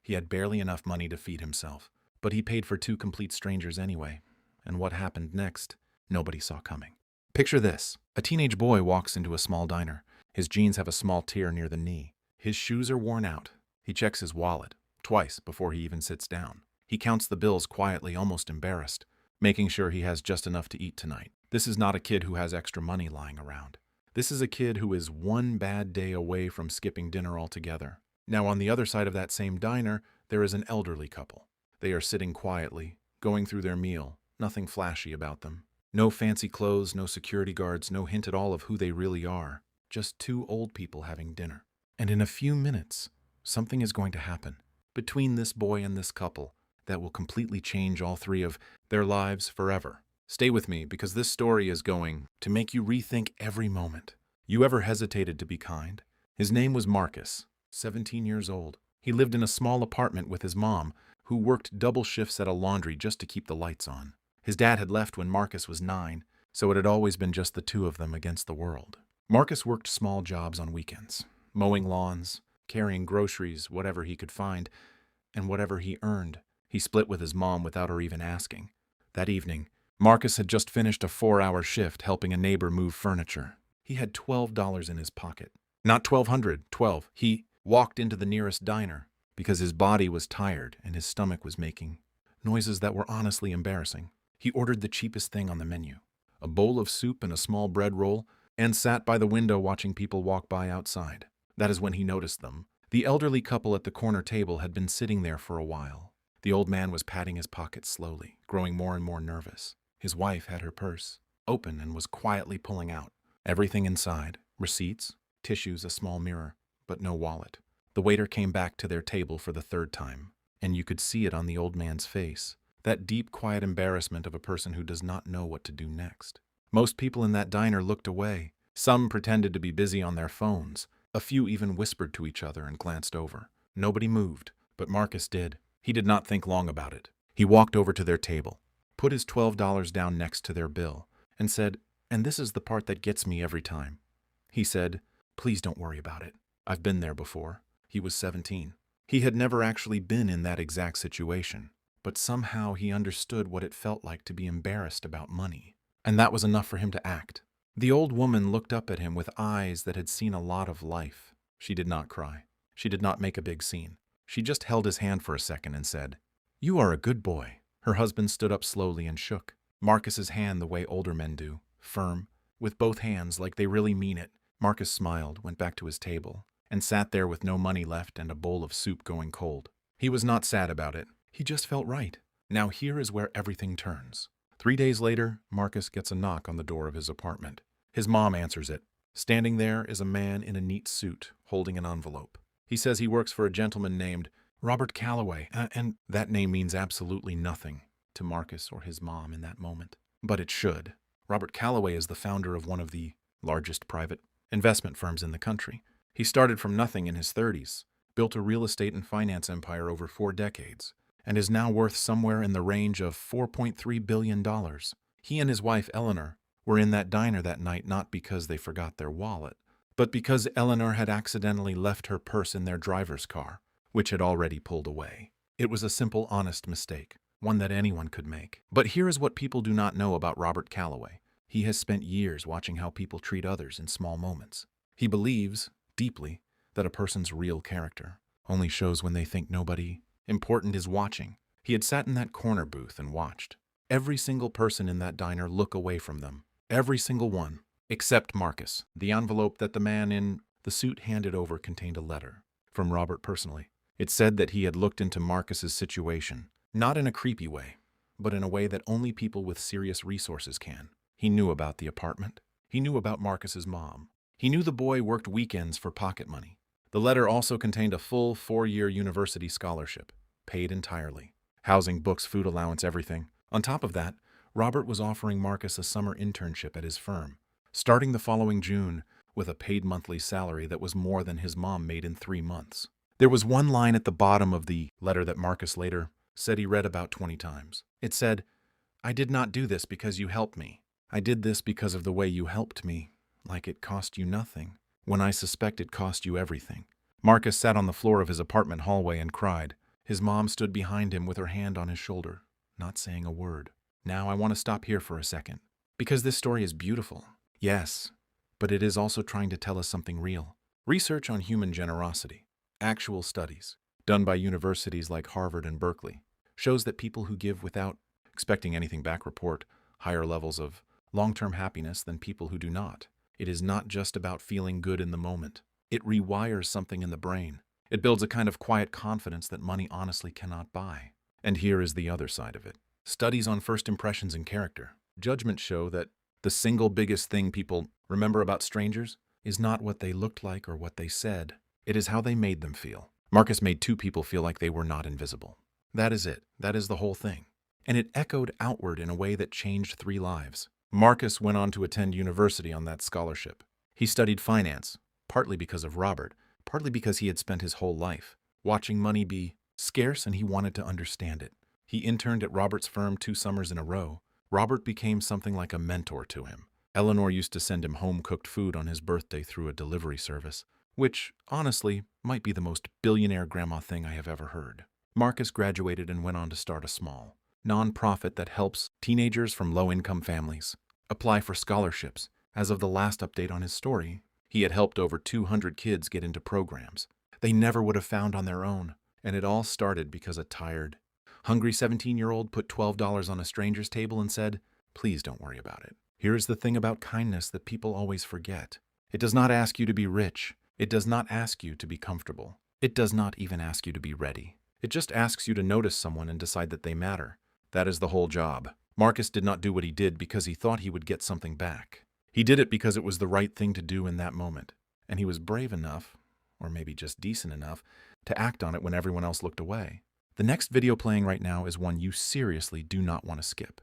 He had barely enough money to feed himself, but he paid for two complete strangers anyway. And what happened next, nobody saw coming. Picture this. A teenage boy walks into a small diner. His jeans have a small tear near the knee. His shoes are worn out. He checks his wallet twice before he even sits down. He counts the bills quietly, almost embarrassed, making sure he has just enough to eat tonight. This is not a kid who has extra money lying around. This is a kid who is one bad day away from skipping dinner altogether. Now, on the other side of that same diner, there is an elderly couple. They are sitting quietly, going through their meal, nothing flashy about them. No fancy clothes, no security guards, no hint at all of who they really are. Just two old people having dinner. And in a few minutes, something is going to happen between this boy and this couple that will completely change all three of their lives forever. Stay with me, because this story is going to make you rethink every moment. You ever hesitated to be kind? His name was Marcus, 17 years old. He lived in a small apartment with his mom, who worked double shifts at a laundry just to keep the lights on. His dad had left when Marcus was 9, so it had always been just the two of them against the world. Marcus worked small jobs on weekends, mowing lawns, carrying groceries, whatever he could find, and whatever he earned, he split with his mom without her even asking. That evening, Marcus had just finished a 4-hour shift helping a neighbor move furniture. He had $12 in his pocket. Not 1,200, 12. He walked into the nearest diner because his body was tired and his stomach was making noises that were honestly embarrassing. He ordered the cheapest thing on the menu, a bowl of soup and a small bread roll, and sat by the window watching people walk by outside. That is when he noticed them. The elderly couple at the corner table had been sitting there for a while. The old man was patting his pockets slowly, growing more and more nervous. His wife had her purse open and was quietly pulling out everything inside: receipts, tissues, a small mirror, but no wallet. The waiter came back to their table for the third time, and you could see it on the old man's face, that deep, quiet embarrassment of a person who does not know what to do next. Most people in that diner looked away. Some pretended to be busy on their phones. A few even whispered to each other and glanced over. Nobody moved, but Marcus did. He did not think long about it. He walked over to their table, put his $12 down next to their bill, and said, "And this is the part that gets me every time." He said, "Please don't worry about it. I've been there before." He was 17. He had never actually been in that exact situation, but somehow he understood what it felt like to be embarrassed about money. And that was enough for him to act. The old woman looked up at him with eyes that had seen a lot of life. She did not cry. She did not make a big scene. She just held his hand for a second and said, "You are a good boy." Her husband stood up slowly and shook Marcus's hand the way older men do, firm, with both hands like they really mean it. Marcus smiled, went back to his table, and sat there with no money left and a bowl of soup going cold. He was not sad about it. He just felt right. Now here is where everything turns. 3 days later, Marcus gets a knock on the door of his apartment. His mom answers it. Standing there is a man in a neat suit, holding an envelope. He says he works for a gentleman named Robert Calloway, and that name means absolutely nothing to Marcus or his mom in that moment. But it should. Robert Calloway is the founder of one of the largest private investment firms in the country. He started from nothing in his 30s, built a real estate and finance empire over 4 decades, and is now worth somewhere in the range of $4.3 billion. He and his wife, Eleanor, were in that diner that night not because they forgot their wallet, but because Eleanor had accidentally left her purse in their driver's car, which had already pulled away. It was a simple, honest mistake, one that anyone could make. But here is what people do not know about Robert Calloway. He has spent years watching how people treat others in small moments. He believes, deeply, that a person's real character only shows when they think nobody important is watching. He had sat in that corner booth and watched every single person in that diner look away from them. Every single one, except Marcus. The envelope that the man in the suit handed over contained a letter from Robert personally. It said that he had looked into Marcus's situation, not in a creepy way, but in a way that only people with serious resources can. He knew about the apartment. He knew about Marcus's mom. He knew the boy worked weekends for pocket money. The letter also contained a full 4-year university scholarship, paid entirely. Housing, books, food allowance, everything. On top of that, Robert was offering Marcus a summer internship at his firm, starting the following June with a paid monthly salary that was more than his mom made in 3 months. There was one line at the bottom of the letter that Marcus later said he read about 20 times. It said, "I did not do this because you helped me. I did this because of the way you helped me, like it cost you nothing, when I suspect it cost you everything." Marcus sat on the floor of his apartment hallway and cried. His mom stood behind him with her hand on his shoulder, not saying a word. Now I want to stop here for a second, because this story is beautiful. Yes, but it is also trying to tell us something real. Research on human generosity, actual studies, done by universities like Harvard and Berkeley, shows that people who give without expecting anything back report higher levels of long-term happiness than people who do not. It is not just about feeling good in the moment. It rewires something in the brain. It builds a kind of quiet confidence that money honestly cannot buy. And here is the other side of it. Studies on first impressions and character judgment show that the single biggest thing people remember about strangers is not what they looked like or what they said. It is how they made them feel. Marcus made two people feel like they were not invisible. That is it. That is the whole thing. And it echoed outward in a way that changed 3 lives. Marcus went on to attend university on that scholarship. He studied finance, partly because of Robert, partly because he had spent his whole life watching money be scarce and he wanted to understand it. He interned at Robert's firm 2 summers in a row. Robert became something like a mentor to him. Eleanor used to send him home-cooked food on his birthday through a delivery service, which, honestly, might be the most billionaire grandma thing I have ever heard. Marcus graduated and went on to start a small non-profit that helps teenagers from low-income families apply for scholarships. As of the last update on his story, he had helped over 200 kids get into programs they never would have found on their own. And it all started because a tired, hungry 17-year-old put $12 on a stranger's table and said, "Please don't worry about it." Here is the thing about kindness that people always forget. It does not ask you to be rich. It does not ask you to be comfortable. It does not even ask you to be ready. It just asks you to notice someone and decide that they matter. That is the whole job. Marcus did not do what he did because he thought he would get something back. He did it because it was the right thing to do in that moment. And he was brave enough, or maybe just decent enough, to act on it when everyone else looked away. The next video playing right now is one you seriously do not want to skip.